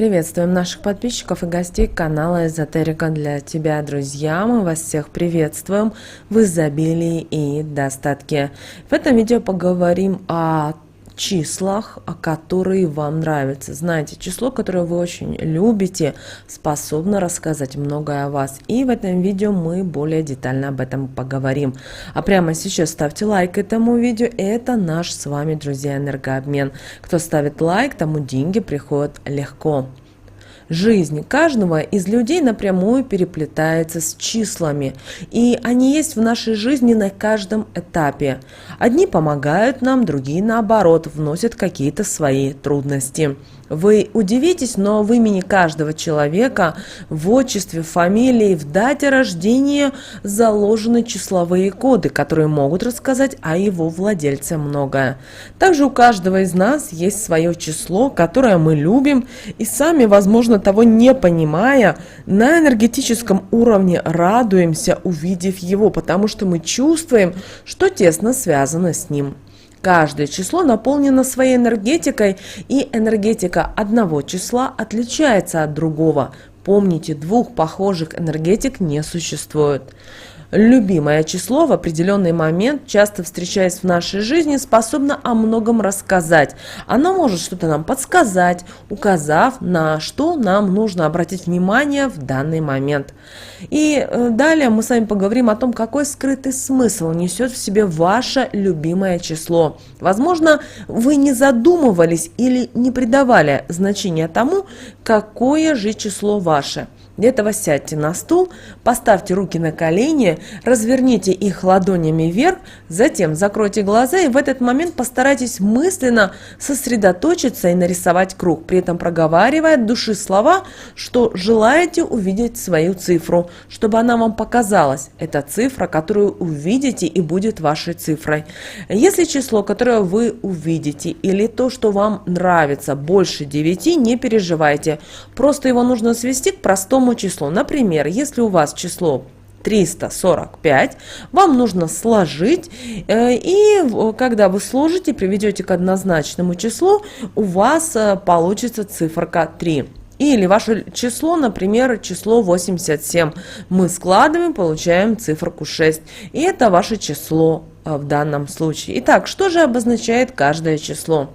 Приветствуем наших подписчиков и гостей канала Эзотерика для тебя, друзья. Мы вас всех приветствуем в изобилии и достатке. В этом видео поговорим о числах, которые вам нравятся. Знаете, число, которое вы очень любите, способно рассказать многое о вас. И в этом видео мы более детально об этом поговорим. А прямо сейчас ставьте лайк этому видео. Это наш с вами, друзья, энергообмен. Кто ставит лайк, тому деньги приходят легко. Жизнь каждого из людей напрямую переплетается с числами, и они есть в нашей жизни на каждом этапе. Одни помогают нам, другие, наоборот, вносят какие-то свои трудности. Вы удивитесь, но в имени каждого человека, в отчестве, фамилии, в дате рождения заложены числовые коды, которые могут рассказать о его владельце многое. Также у каждого из нас есть свое число, которое мы любим, и сами, возможно, того не понимая, на энергетическом уровне радуемся, увидев его, потому что мы чувствуем, что тесно связано с ним. Каждое число наполнено своей энергетикой, и энергетика одного числа отличается от другого. Помните, двух похожих энергетик не существует. Любимое число в определенный момент, часто встречаясь в нашей жизни, способно о многом рассказать. Оно может что-то нам подсказать, указав, на что нам нужно обратить внимание в данный момент. И далее мы с вами поговорим о том, какой скрытый смысл несет в себе ваше любимое число. Возможно, вы не задумывались или не придавали значения тому, какое же число ваше. Для этого сядьте на стул, поставьте руки на колени, разверните их ладонями вверх, затем закройте глаза и в этот момент постарайтесь мысленно сосредоточиться и нарисовать круг, при этом проговаривая от души слова, что желаете увидеть свою цифру, чтобы она вам показалась. Это цифра, которую увидите и будет вашей цифрой. Если число, которое вы увидите, или то, что вам нравится, больше 9, не переживайте. Просто его нужно свести к простому числу. Например, если у вас число 345, вам нужно сложить, и когда вы сложите, приведете к однозначному числу, у вас получится циферка 3. Или ваше число, например, число 87. Мы складываем, получаем циферку 6. И это ваше число в данном случае. Итак, что же обозначает каждое число?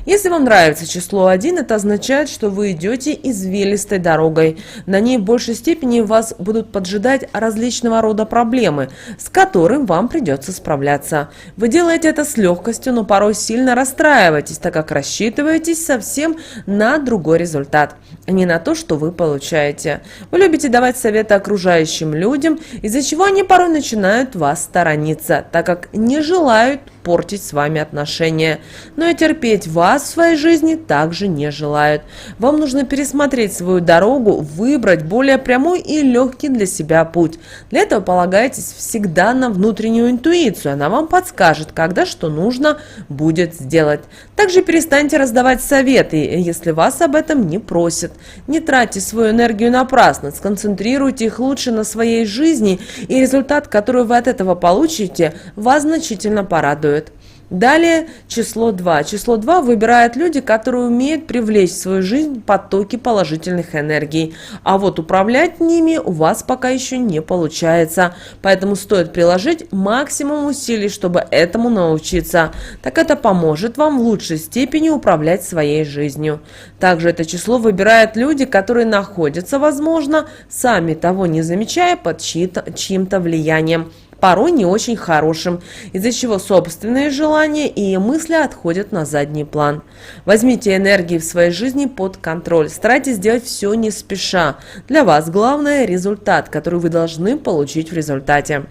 Если вам нравится число 1, это означает, что вы идете извилистой дорогой. На ней в большей степени вас будут поджидать различного рода проблемы, с которыми вам придется справляться. Вы делаете это с легкостью, но порой сильно расстраиваетесь, так как рассчитываетесь совсем на другой результат, а не на то, что вы получаете. Вы любите давать советы окружающим людям, из-за чего они порой начинают вас сторониться, так как не желают портить с вами отношения. Но и терпеть вас в своей жизни также не желают. Вам нужно пересмотреть свою дорогу, выбрать более прямой и легкий для себя путь. Для этого полагайтесь всегда на внутреннюю интуицию. Она вам подскажет, когда что нужно будет сделать. Также перестаньте раздавать советы, если вас об этом не просят. Не тратьте свою энергию напрасно, сконцентрируйте их лучше на своей жизни, и результат, который вы от этого получите, вас значительно порадует. Далее число 2. Число 2 выбирают люди, которые умеют привлечь в свою жизнь потоки положительных энергий. А вот управлять ними у вас пока еще не получается. Поэтому стоит приложить максимум усилий, чтобы этому научиться. Так это поможет вам в лучшей степени управлять своей жизнью. Также это число выбирают люди, которые находятся, возможно, сами того не замечая, под чьим-то влиянием, порой не очень хорошим, из-за чего собственные желания и мысли отходят на задний план. Возьмите энергии в своей жизни под контроль, старайтесь делать все не спеша. Для вас главное – результат, который вы должны получить в результате.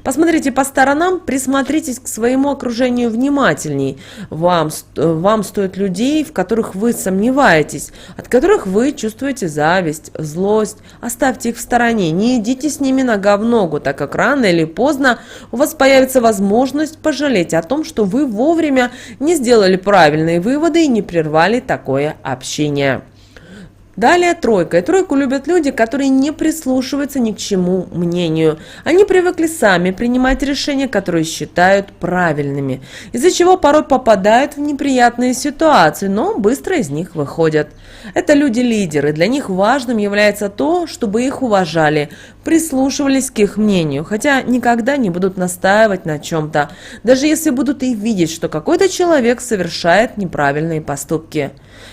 Посмотрите по сторонам, присмотритесь к своему окружению внимательней. Вам стоит людей, в которых вы сомневаетесь, от которых вы чувствуете зависть, злость. Оставьте их в стороне, не идите с ними нога в ногу, так как рано или поздно у вас появится возможность пожалеть о том, что вы вовремя не сделали правильные выводы и не прервали такое общение. Далее тройка. И тройку любят люди, которые не прислушиваются ни к чему мнению. Они привыкли сами принимать решения, которые считают правильными, из-за чего порой попадают в неприятные ситуации, но быстро из них выходят. Это люди-лидеры. Для них важным является то, чтобы их уважали, прислушивались к их мнению, хотя никогда не будут настаивать на чем-то, даже если будут и видеть, что какой-то человек совершает неправильные поступки.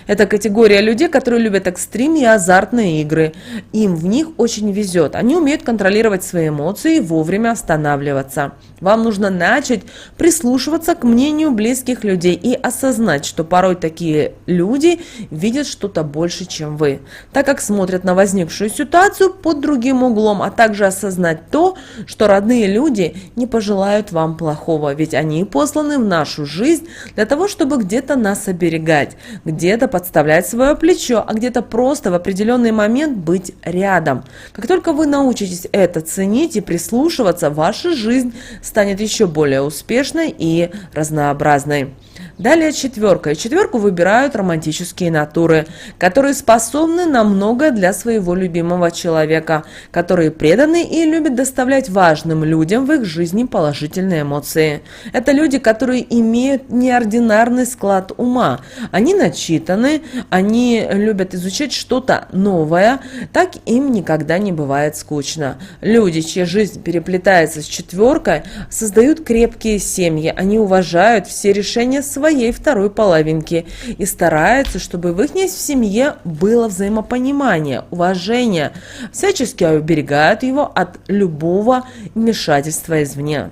Это категория людей, которые любят экстрим и азартные игры. Им в них очень везет. Они умеют контролировать свои эмоции и вовремя останавливаться. Вам нужно начать прислушиваться к мнению близких людей и осознать, что порой такие люди видят что-то больше, чем вы, так как смотрят на возникшую ситуацию под другим углом, а также осознать то, что родные люди не пожелают вам плохого, ведь они посланы в нашу жизнь для того, чтобы где-то нас оберегать, где-то подставлять свое плечо, а где-то просто в определенный момент быть рядом. Как только вы научитесь это ценить и прислушиваться, ваша жизнь станет еще более успешной и разнообразной. Далее четверка. И четверку выбирают романтические натуры, которые способны на многое для своего любимого человека, которые преданы и любят доставлять важным людям в их жизни положительные эмоции. Это люди, которые имеют неординарный склад ума. Они начитаны, они любят изучать что-то новое, так им никогда не бывает скучно. Люди, чья жизнь переплетается с четверкой, создают крепкие семьи. Они уважают все решения своей второй половинки и стараются, чтобы в их семье было взаимопонимание, уважение, всячески оберегают его от любого вмешательства извне.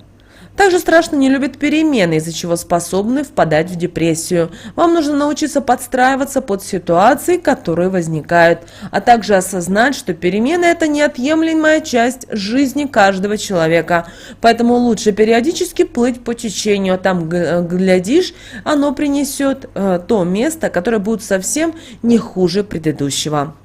Также страшно не любят перемены, из-за чего способны впадать в депрессию. Вам нужно научиться подстраиваться под ситуации, которые возникают, а также осознать, что перемены – это неотъемлемая часть жизни каждого человека. Поэтому лучше периодически плыть по течению, а там, глядишь, оно принесет то место, которое будет совсем не хуже предыдущего.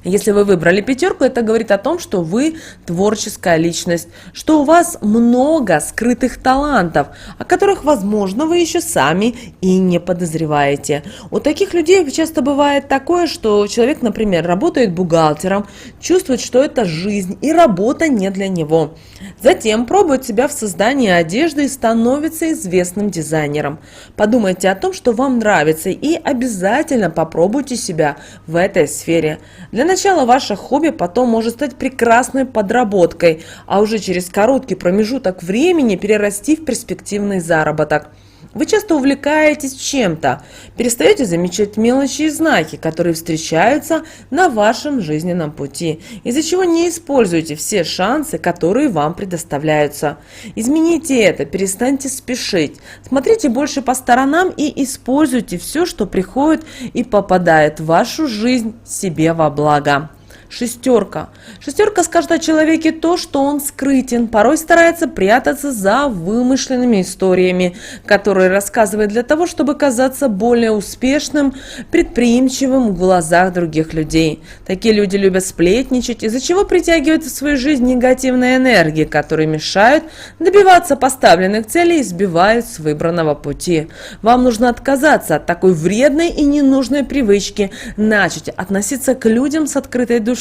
Если вы выбрали пятерку, это говорит о том, что вы творческая личность, что у вас много скрытых талантов, о которых, возможно, вы еще сами и не подозреваете. У таких людей часто бывает такое, что человек, например, работает бухгалтером, чувствует, что это жизнь и работа не для него. Затем пробует себя в создании одежды и становится известным дизайнером. Подумайте о том, что вам нравится, и обязательно попробуйте себя в этой сфере. Для начала ваше хобби потом может стать прекрасной подработкой, а уже через короткий промежуток времени перерасти в перспективный заработок. Вы часто увлекаетесь чем-то, перестаете замечать мелочи и знаки, которые встречаются на вашем жизненном пути, из-за чего не используете все шансы, которые вам предоставляются. Измените это, перестаньте спешить, смотрите больше по сторонам и используйте все, что приходит и попадает в вашу жизнь себе во благо. Шестерка. Шестерка скажет о человеке то, что он скрытен, порой старается прятаться за вымышленными историями, которые рассказывает для того, чтобы казаться более успешным, предприимчивым в глазах других людей. Такие люди любят сплетничать, из-за чего притягивают в свою жизнь негативные энергии, которые мешают добиваться поставленных целей и сбивают с выбранного пути. Вам нужно отказаться от такой вредной и ненужной привычки, начать относиться к людям с открытой душой,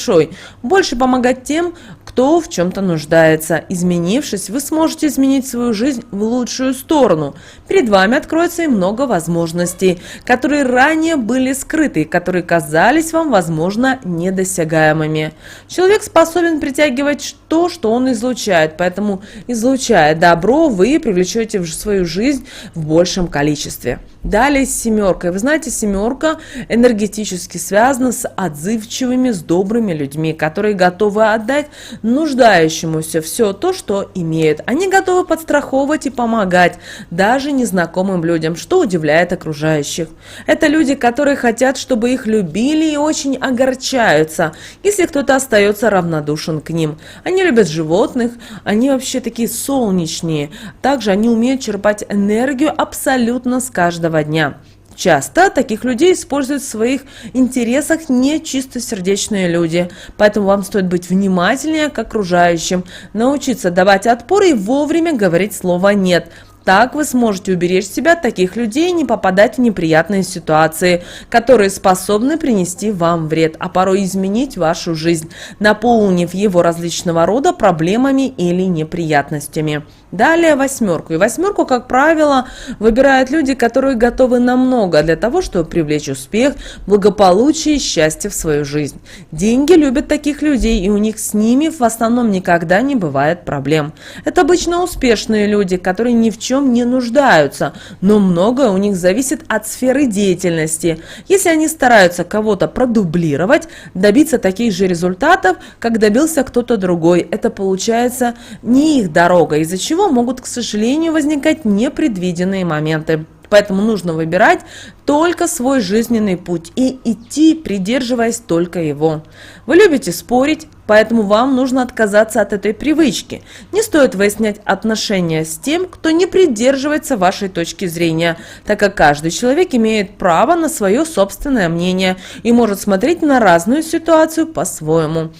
больше помогать тем, кто в чем-то нуждается. Изменившись, вы сможете изменить свою жизнь в лучшую сторону. Перед вами откроется и много возможностей, которые ранее были скрыты, которые казались вам, возможно, недосягаемыми. Человек способен притягивать то, что он излучает, поэтому, излучая добро, вы привлечете в свою жизнь в большем количестве. Далее с семеркой. Вы знаете, семерка энергетически связана с отзывчивыми, с добрыми людьми, которые готовы отдать нуждающемуся все то, что имеют. Они готовы подстраховывать и помогать даже незнакомым людям, что удивляет окружающих. Это люди, которые хотят, чтобы их любили, и очень огорчаются, если кто-то остается равнодушен к ним. Они любят животных, они вообще такие солнечные. Также они умеют черпать энергию абсолютно с каждого дня. Часто таких людей используют в своих интересах нечистосердечные люди, поэтому вам стоит быть внимательнее к окружающим, научиться давать отпор и вовремя говорить слово «нет». так вы сможете уберечь себя от таких людей и не попадать в неприятные ситуации, которые способны принести вам вред, а порой изменить вашу жизнь, наполнив его различного рода проблемами или неприятностями. Далее восьмерку. И восьмерку, как правило, выбирают люди, которые готовы на много для того, чтобы привлечь успех, благополучие и счастье в свою жизнь. Деньги любят таких людей, и у них с ними в основном никогда не бывает проблем. Это обычно успешные люди, которые ни в чем не нуждаются, но многое у них зависит от сферы деятельности. Если они стараются кого-то продублировать, добиться таких же результатов, как добился кто-то другой, это получается не их дорога, из-за чего могут, к сожалению, возникать непредвиденные моменты. Поэтому нужно выбирать только свой жизненный путь и идти, придерживаясь только его. Вы любите спорить, поэтому вам нужно отказаться от этой привычки. Не стоит выяснять отношения с тем, кто не придерживается вашей точки зрения, так как каждый человек имеет право на свое собственное мнение и может смотреть на разную ситуацию по-своему.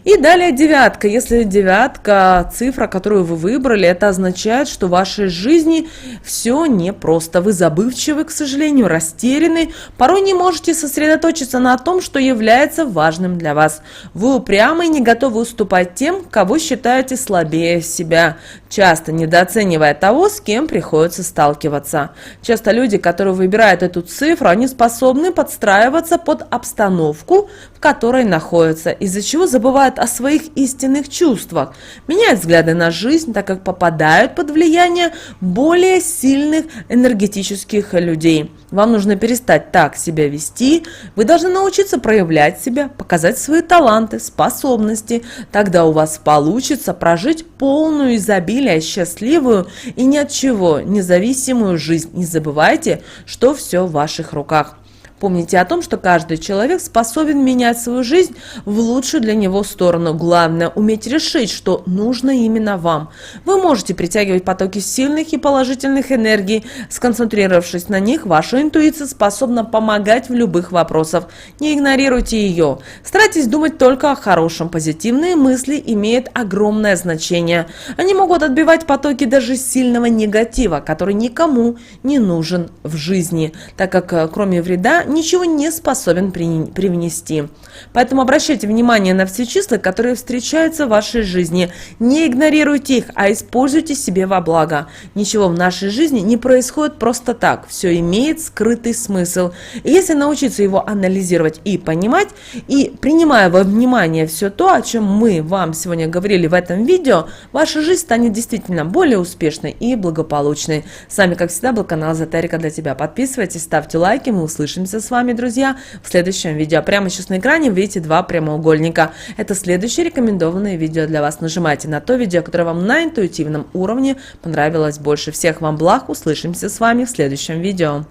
И далее девятка. Если девятка, цифра, которую вы выбрали, это означает, что в вашей жизни все непросто. Вы забывчивы, к сожалению, растеряны, порой не можете сосредоточиться на том, что является важным для вас. Вы упрямы и не готовы уступать тем, кого считаете слабее себя, часто недооценивая того, с кем приходится сталкиваться. Часто люди, которые выбирают эту цифру, они способны подстраиваться под обстановку, в которой находятся, из-за чего забывают о своих истинных чувствах, меняют взгляды на жизнь, так как попадают под влияние более сильных энергетических людей. Вам нужно перестать так себя вести, вы должны научиться проявлять себя, показать свои таланты, способности. Тогда у вас получится прожить полную изобилие, счастливую и ни от чего независимую жизнь. Не забывайте, что все в ваших руках. Помните о том, что каждый человек способен менять свою жизнь в лучшую для него сторону. Главное – уметь решить, что нужно именно вам. Вы можете притягивать потоки сильных и положительных энергий. Сконцентрировавшись на них, ваша интуиция способна помогать в любых вопросах. Не игнорируйте ее. Старайтесь думать только о хорошем. Позитивные мысли имеют огромное значение. Они могут отбивать потоки даже сильного негатива, который никому не нужен в жизни, так как кроме вреда ничего не способен привнести. Поэтому обращайте внимание на все числа, которые встречаются в вашей жизни. Не игнорируйте их, а используйте себе во благо. Ничего в нашей жизни не происходит просто так. Все имеет скрытый смысл. И если научиться его анализировать и понимать, и принимая во внимание все то, о чем мы вам сегодня говорили в этом видео, ваша жизнь станет действительно более успешной и благополучной. С вами, как всегда, был канал Эзотерика для тебя. Подписывайтесь, ставьте лайки, мы услышимся с вами, друзья, в следующем видео. Прямо сейчас на экране вы видите два прямоугольника. Это следующее рекомендованное видео для вас. Нажимайте на то видео, которое вам на интуитивном уровне понравилось больше. Всех вам благ, услышимся с вами в следующем видео.